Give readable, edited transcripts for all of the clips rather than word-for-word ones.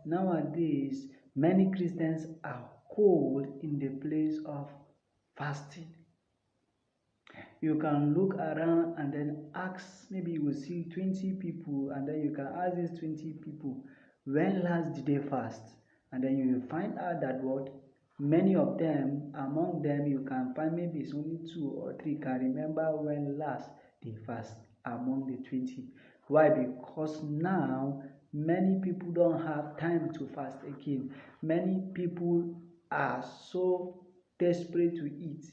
nowadays many Christians are cold in the place of fasting. You can look around and then ask, maybe you will see 20 people, and then you can ask these 20 people, when last did they fast? And then you will find out that what many of them, among them, you can find maybe it's only 2 or 3 can remember when last they fast among the 20. Why? Because now many people don't have time to fast again. Many people are so desperate to eat.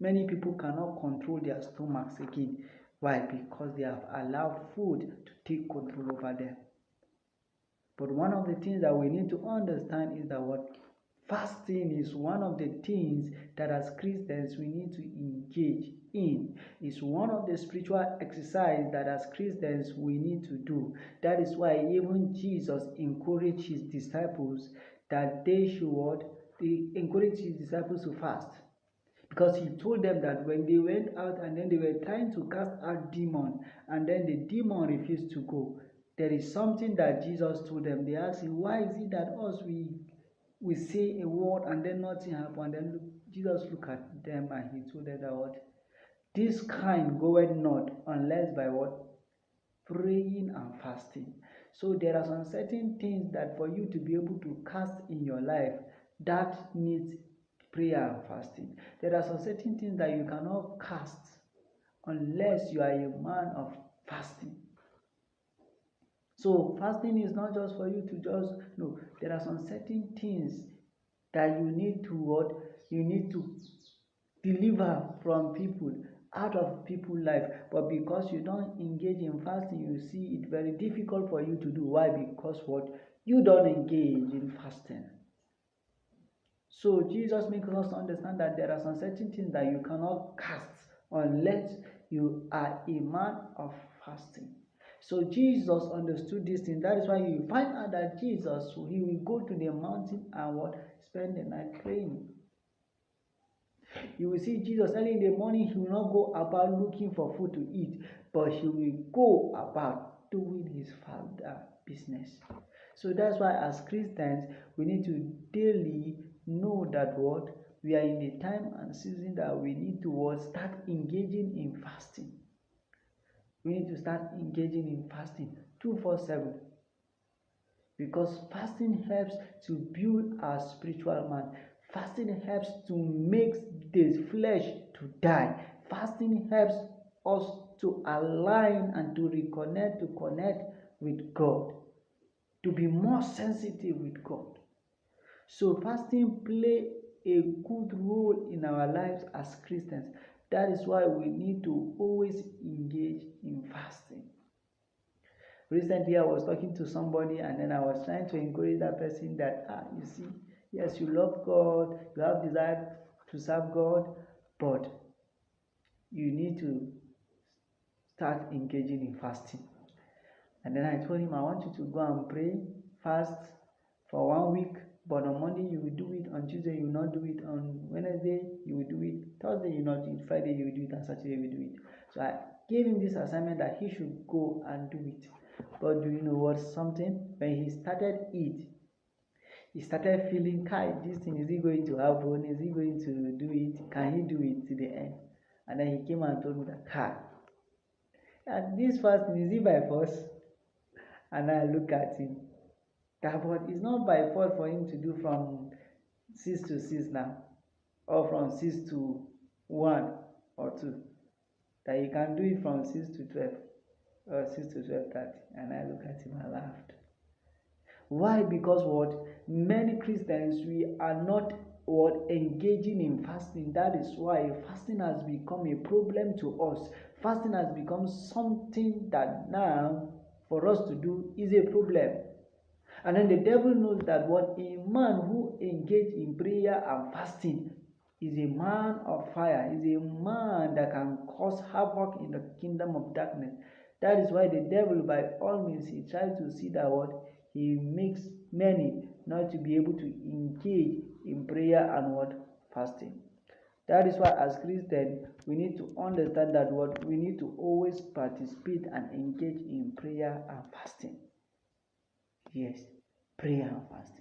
Many people cannot control their stomachs again. Why? Because they have allowed food to take control over them. But one of the things that we need to understand is that what fasting is one of the things that as Christians we need to engage in. It's one of the spiritual exercise that as Christians we need to do. That is why even Jesus encouraged his disciples that they should what? They encouraged his disciples to fast. Because he told them that when they went out and then they were trying to cast out demon and then the demon refused to go, there is something that Jesus told them. They asked him, why is it that us we say a word and then nothing happens? And then Jesus looked at them and he told them that what? This kind goeth not unless by what? Praying and fasting. So there are some certain things that for you to be able to cast in your life that needs prayer and fasting. There are some certain things that you cannot cast unless you are a man of fasting. So fasting is not just for you to just no. There are some certain things that you need to what? You need to deliver from people, out of people's life. But because you don't engage in fasting, you see it very difficult for you to do. Why? Because what? You don't engage in fasting. So Jesus makes us understand that there are some certain things that you cannot cast unless you are a man of fasting. So Jesus understood this thing. That is why you find out that Jesus, he will go to the mountain and what? Spend the night praying. You will see Jesus early in the morning, he will not go about looking for food to eat, but he will go about doing his Father business. So that's why as Christians, we need to daily know that what? We are in a time and season that we need to what? Start engaging in fasting. We need to start engaging in fasting 24/7. Because fasting helps to build our spiritual man. Fasting helps to make the flesh to die. Fasting helps us to align and to reconnect, to connect with God, to be more sensitive with God. So fasting plays a good role in our lives as Christians. That is why we need to always engage in fasting. Recently, I was talking to somebody and then I was trying to encourage that person that, you see, yes, you love God, you have desire to serve God, but you need to start engaging in fasting. And then I told him, I want you to go and pray, fast for 1 week, but on Monday you will do it, on Tuesday you will not do it, on Wednesday you will do it, Thursday you will not do it, Friday you will do it, and Saturday you will do it. So I gave him this assignment that he should go and do it. But do you know what? Something, when he started it, he started feeling, this thing, is he going to happen? Is he going to do it? Can he do it to the end? And then he came and told me that, and this fasting, is it by force? And I look at him, that but it's not by force for him to do from 6 to 6 now, or from 6 to 1 or 2, that he can do it from 6 to 12. Or 6 to 12:30, and I look at him and laughed. Why? Because what? Many Christians, we are not what? Engaging in fasting. That is why fasting has become a problem to us. Fasting has become something that now for us to do is a problem. And then the devil knows that what? A man who engages in prayer and fasting is a man of fire, is a man that can cause havoc in the kingdom of darkness. That is why the devil, by all means, he tries to see that what? He makes many not to be able to engage in prayer and what? Fasting. That is why as Christians, we need to understand that what? We need to always participate and engage in prayer and fasting. Yes. prayer and fasting.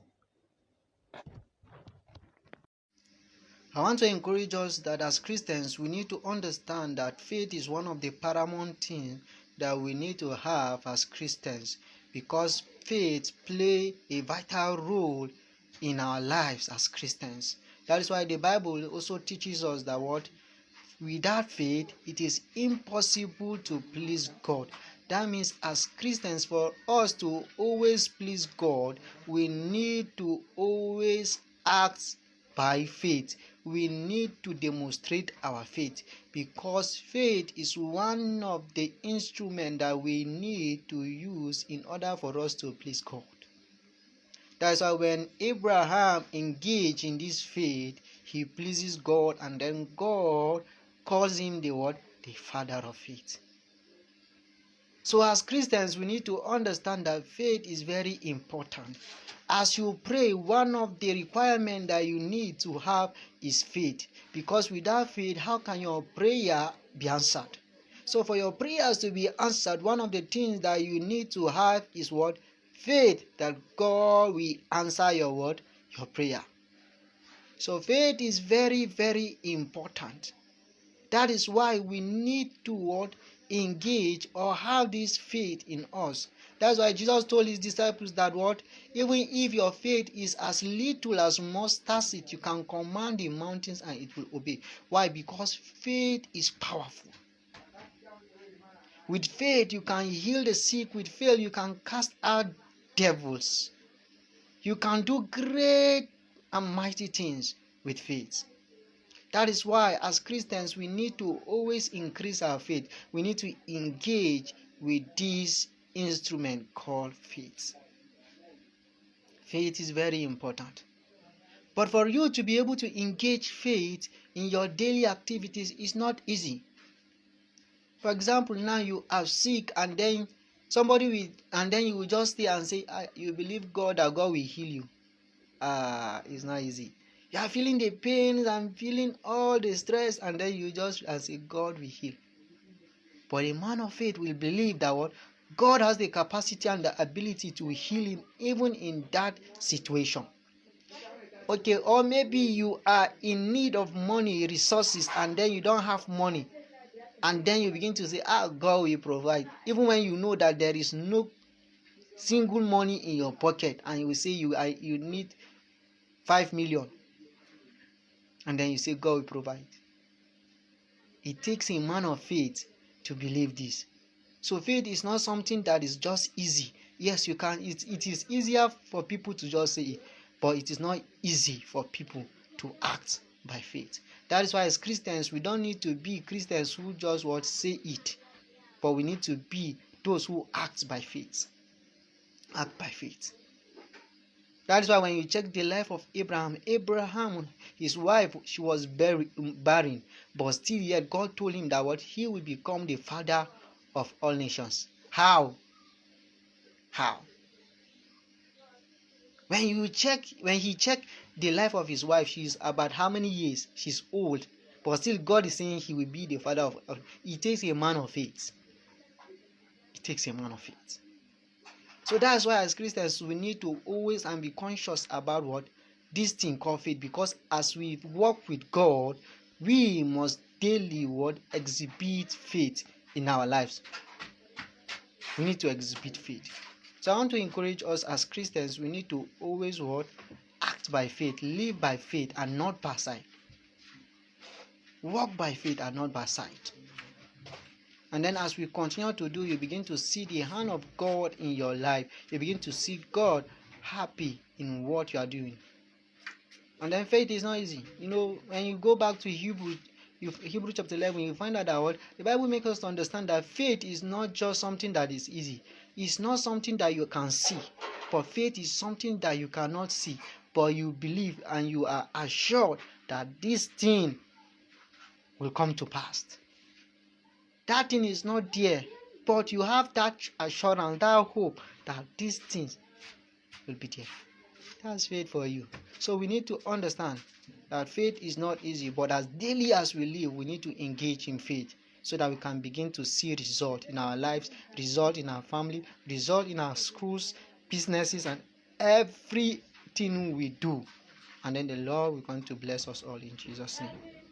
I want to encourage us that as Christians, we need to understand that faith is one of the paramount things that we need to have as Christians, because faith plays a vital role in our lives as Christians. That is why the Bible also teaches us that without faith, it is impossible to please God. That means as Christians, for us to always please God, we need to always act by faith. We need to demonstrate our faith, because faith is one of the instruments that we need to use in order for us to please God. That's why when Abraham engaged in this faith, he pleases God, and then God calls him the father of faith. So as Christians, we need to understand that faith is very important. As you pray, one of the requirements that you need to have is faith, because without faith, how can your prayer be answered? So for your prayers to be answered, one of the things that you need to have is faith, that God will answer your prayer. So faith is very, very important. That is why we need to engage or have this faith in us. That's why Jesus told his disciples that even if your faith is as little as mustard seed, you can command the mountains and it will obey. Why? Because faith is powerful. With faith, you can heal the sick. With faith, you can cast out devils. You can do great and mighty things with faith. That is why as Christians, we need to always increase our faith. We need to engage with this instrument called faith. Faith is very important. But for you to be able to engage faith in your daily activities is not easy. For example, now you are sick, and then you will just stay and say, you believe God that God will heal you. It's not easy. You are feeling the pains and feeling all the stress, and then you just say God will heal. But a man of faith will believe that God has the capacity and the ability to heal him even in that situation. Okay, or maybe you are in need of money, resources, and then you don't have money, and then you begin to say, God will provide, even when you know that there is no single money in your pocket, and you will say you need 5 million. And then you say God will provide. It takes a man of faith to believe this. So faith is not something that is just easy. Yes, you can. It is easier for people to just say it, but it is not easy for people to act by faith. That is why as Christians, we don't need to be Christians who just say it, but we need to be those who act by faith. Act by faith. That is why when you check the life of Abraham, his wife, she was barren, but still yet God told him that he will become the father of all nations. How? When he checked the life of his wife, she's about how many years? She's old, but still God is saying he will be the father of all. It takes a man of faith. It takes a man of faith. So that's why as Christians, we need to always and be conscious about this thing called faith, because as we walk with God, we must daily exhibit faith in our lives. We need to exhibit faith. So I want to encourage us as Christians, we need to always act by faith, live by faith and not by sight. Walk by faith and not by sight. And then as we continue to do, you begin to see the hand of God in your life. You begin to see God happy in what you are doing. And then faith is not easy. When you go back to Hebrew chapter 11, you find out that the Bible makes us understand that faith is not just something that is easy. It's not something that you can see. But faith is something that you cannot see, but you believe and you are assured that this thing will come to pass. That thing is not there, but you have that assurance, that hope that these things will be there. That's faith for you. So we need to understand that faith is not easy, but as daily as we live, we need to engage in faith so that we can begin to see result in our lives, result in our family, result in our schools, businesses, and everything we do. And then the Lord will come to bless us all in Jesus' name.